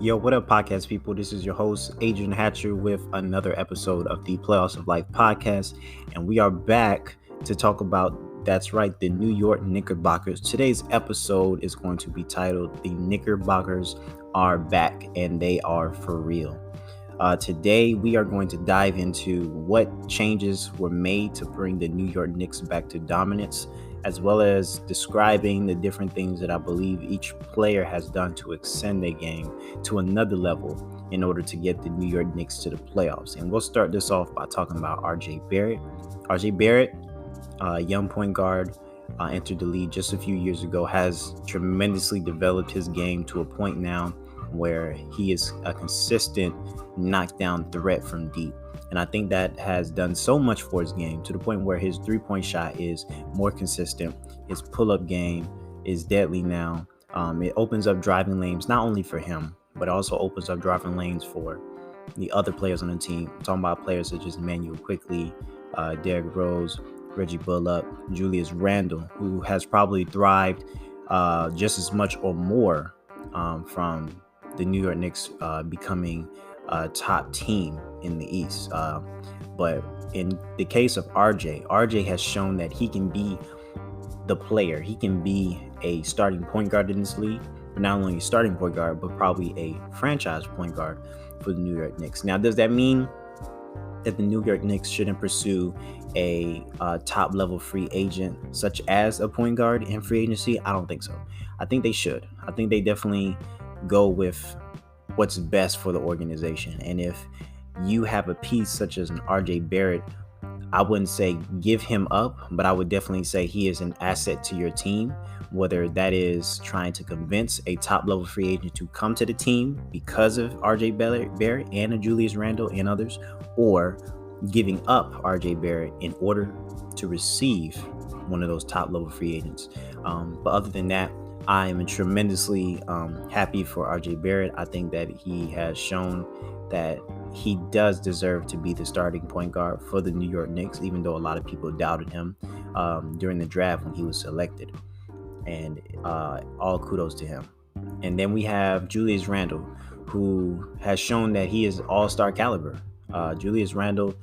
Yo, what up, podcast people? This is your host, Adrian Hatcher, with another episode of the Playoffs of Life podcast. And we are back to talk about, that's right, the New York Knickerbockers. Today's episode is going to be titled The Knickerbockers Are Back, and They Are For Real. Today, we are going to dive into what changes were made to bring the New York Knicks back to dominance, as well as describing the different things that I believe each player has done to extend their game to another level in order to get the New York Knicks to the playoffs. And we'll start this off by talking about RJ Barrett. RJ Barrett, young point guard, entered the league just a few years ago, has tremendously developed his game to a point now where he is a consistent knockdown threat from deep. And I think that has done so much for his game to the point where his three-point shot is more consistent. His pull-up game is deadly now. It opens up driving lanes, not only for him, but also opens up driving lanes for the other players on the team. I'm talking about players such as Emmanuel Quickly, Derrick Rose, Reggie Bullock, Julius Randle, who has probably thrived just as much or more from the New York Knicks becoming a top team in the East. But in the case of RJ has shown that he can be the player. He can be a starting point guard in this league, but not only a starting point guard, but probably a franchise point guard for the New York Knicks. Now, does that mean that the New York Knicks shouldn't pursue a top level free agent such as a point guard in free agency? I don't think so. I think they should. I think they definitely go with what's best for the organization. And if you have a piece such as an RJ Barrett, I wouldn't say give him up, but I would definitely say he is an asset to your team, whether that is trying to convince a top level free agent to come to the team because of RJ Barrett and a Julius Randle and others, or giving up RJ Barrett in order to receive one of those top level free agents. But other than that, I am tremendously happy for RJ Barrett. I think that he has shown that he does deserve to be the starting point guard for the New York Knicks, even though a lot of people doubted him during the draft when he was selected. And all kudos to him. And then we have Julius Randle, who has shown that he is all-star caliber. Julius Randle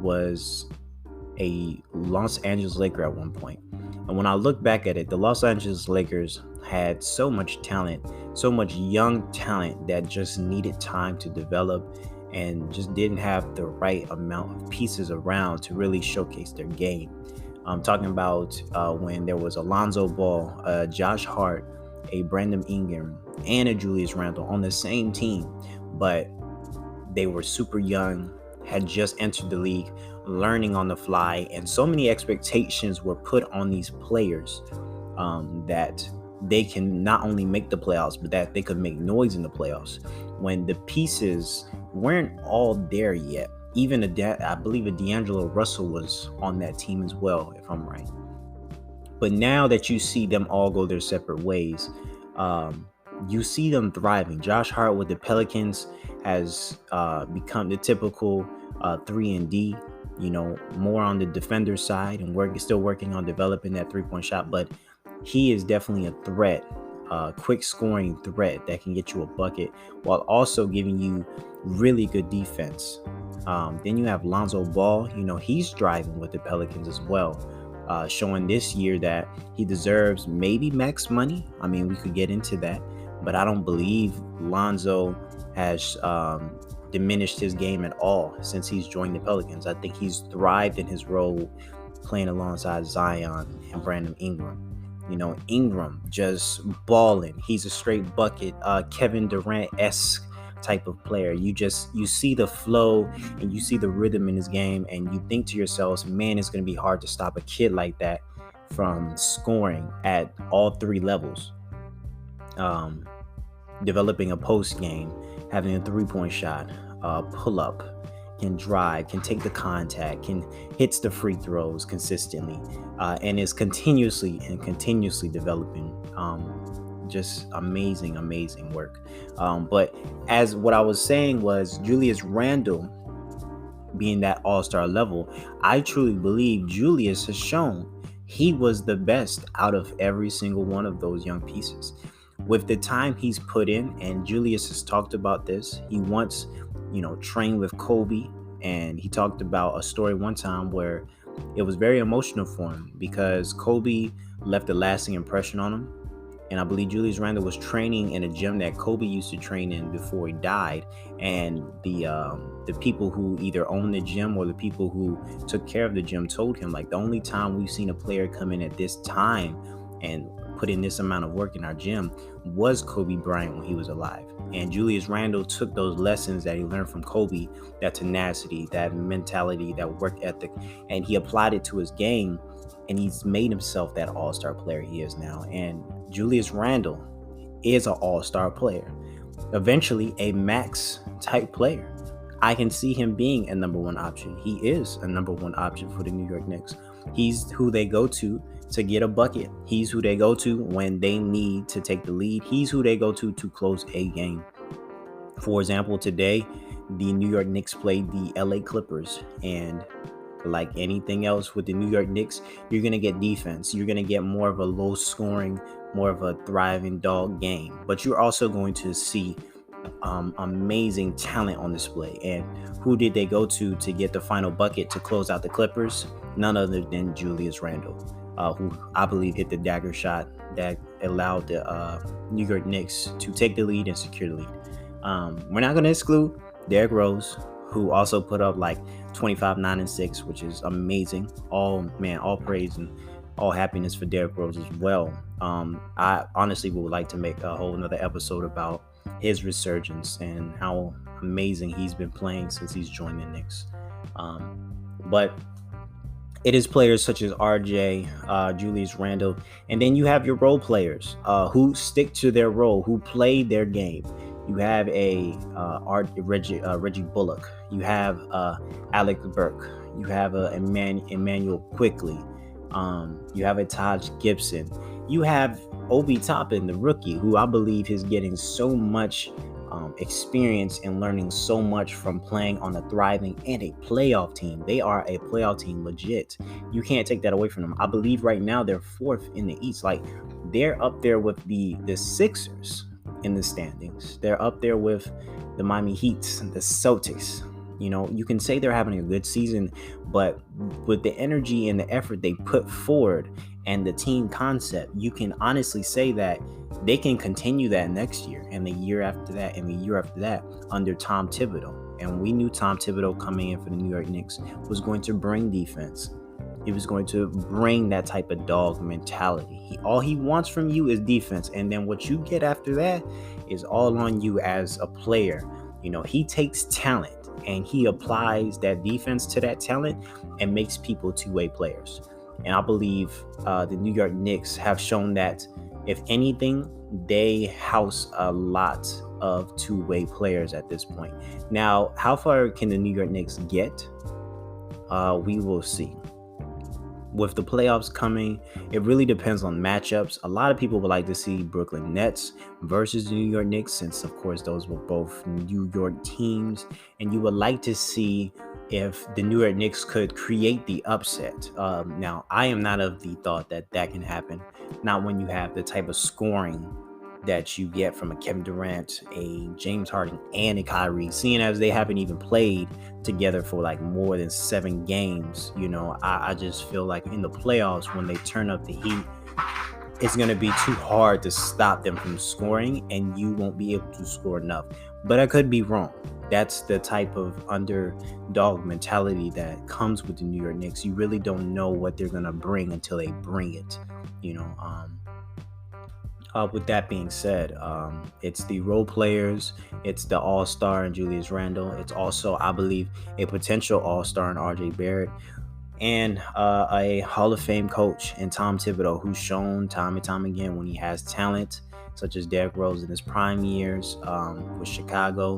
was a Los Angeles Laker at one point. And when I look back at it, the Los Angeles Lakers had so much talent, so much young talent that just needed time to develop and just didn't have the right amount of pieces around to really showcase their game. I'm talking about when there was a Lonzo Ball, Josh Hart, a Brandon Ingram, and a Julius Randle on the same team, but they were super young, had just entered the league, learning on the fly, and so many expectations were put on these players that they can not only make the playoffs, but that they could make noise in the playoffs when the pieces weren't all there yet. Even I believe a D'Angelo Russell was on that team as well, if I'm right. But now that you see them all go their separate ways, you see them thriving. Josh Hart with the Pelicans has become the typical 3-and-D, more on the defender side and still working on developing that three-point shot. But he is definitely a threat, quick scoring threat that can get you a bucket while also giving you really good defense. Then you have Lonzo Ball. He's driving with the Pelicans as well, showing this year that he deserves maybe max money. I mean, we could get into that, but I don't believe Lonzo has diminished his game at all since he's joined the Pelicans. I think he's thrived in his role playing alongside Zion and Brandon Ingram. Ingram just balling. He's a straight bucket, Kevin Durant-esque type of player. You see the flow and you see the rhythm in his game, and you think to yourselves, man, it's going to be hard to stop a kid like that from scoring at all three levels. Developing a post game, having a three-point shot, pull up, can drive, can take the contact, hits the free throws consistently, and is continuously developing. Just amazing work. But as what I was saying was, Julius Randle being that all-star level, I truly believe Julius has shown he was the best out of every single one of those young pieces. with the time he's put in, and Julius has talked about this, he once, trained with Kobe, and he talked about a story one time where it was very emotional for him because Kobe left a lasting impression on him. And I believe Julius Randle was training in a gym that Kobe used to train in before he died. And the people who either owned the gym or the people who took care of the gym told him, like, the only time we've seen a player come in at this time and put in this amount of work in our gym was Kobe Bryant when he was alive. And Julius Randle took those lessons that he learned from Kobe, that tenacity, that mentality, that work ethic, and he applied it to his game. And he's made himself that all-star player he is now. And Julius Randle is an all-star player, eventually a max type player. I can see him being a number one option. He is a number one option for the New York Knicks. He's who they go to get a bucket. He's who they go to when they need to take the lead. He's who they go to close a game. For example, today, the New York Knicks played the LA Clippers, and like anything else with the New York Knicks, you're going to get defense. You're going to get more of a low scoring, more of a thriving dog game. But you're also going to see amazing talent on display. And who did they go to get the final bucket to close out the Clippers? None other than Julius Randle, who I believe hit the dagger shot that allowed the New York Knicks to take the lead and secure the lead. We're not going to exclude Derrick Rose, who also put up like 25, 9, and 6, which is amazing. All praise and all happiness for Derrick Rose as well. I honestly would like to make a whole another episode about his resurgence and how amazing he's been playing since he's joined the Knicks. But it is players such as RJ, Julius Randle, and then you have your role players who stick to their role, who play their game. You have Reggie Bullock. You have Alec Burke. You have Emmanuel Quickly. You have a Taj Gibson. You have Obi Toppin, the rookie, who I believe is getting so much experience and learning so much from playing on a thriving and a playoff team. They are a playoff team, legit. You can't take that away from them. I believe right now they're 4th in the East. Like, they're up there with the Sixers in the standings. They're up there with the Miami Heat, the Celtics. You can say they're having a good season, but with the energy and the effort they put forward and the team concept, you can honestly say that they can continue that next year and the year after that and the year after that under Tom Thibodeau. And we knew Tom Thibodeau coming in for the New York Knicks was going to bring defense. He was going to bring that type of dog mentality. All he wants from you is defense. And then what you get after that is all on you as a player. He takes talent and he applies that defense to that talent and makes people two-way players. And I believe the New York Knicks have shown that, if anything, they house a lot of two-way players at this point. Now, how far can the New York Knicks get? We will see. With the playoffs coming, it really depends on matchups. A lot of people would like to see Brooklyn Nets versus the New York Knicks, since, of course, those were both New York teams. And you would like to see if the New York Knicks could create the upset. Now, I am not of the thought that can happen. Not when you have the type of scoring that you get from a Kevin Durant, a James Harden, and a Kyrie, seeing as they haven't even played together for like more than 7 games. I just feel like in the playoffs, when they turn up the heat, it's going to be too hard to stop them from scoring, and you won't be able to score enough. But I could be wrong. That's the type of underdog mentality that comes with the New York Knicks. You really don't know what they're going to bring until they bring it. With that being said, it's the role players, it's the all-star in Julius Randle. It's also, I believe, a potential all-star in RJ Barrett, and a Hall of Fame coach in Tom Thibodeau, who's shown time and time again when he has talent, such as Derrick Rose in his prime years with Chicago.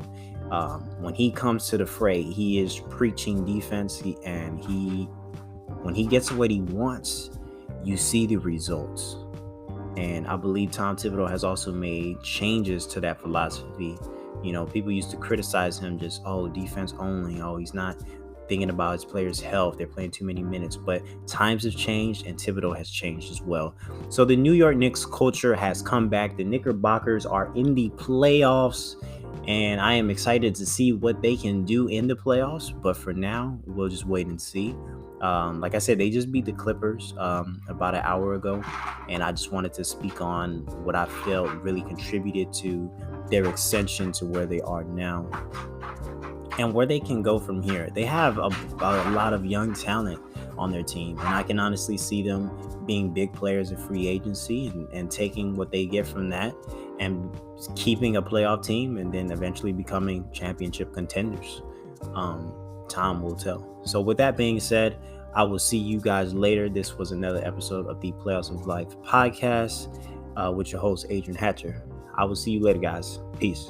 When he comes to the fray, he is preaching defense, when he gets what he wants, you see the results. And I believe Tom Thibodeau has also made changes to that philosophy. People used to criticize him just, defense only. He's not thinking about his players' health. They're playing too many minutes, but times have changed and Thibodeau has changed as well. So the New York Knicks culture has come back. The Knickerbockers are in the playoffs, and I am excited to see what they can do in the playoffs. But for now, we'll just wait and see. Like I said, they just beat the Clippers about an hour ago, and I just wanted to speak on what I felt really contributed to their ascension to where they are now and where they can go from here. They have a lot of young talent on their team, and I can honestly see them being big players in free agency and taking what they get from that and keeping a playoff team and then eventually becoming championship contenders. Time will tell. So with that being said, I will see you guys later. This was another episode of the Playoffs of Life podcast with your host, Adrian Hatcher. I will see you later, guys. Peace.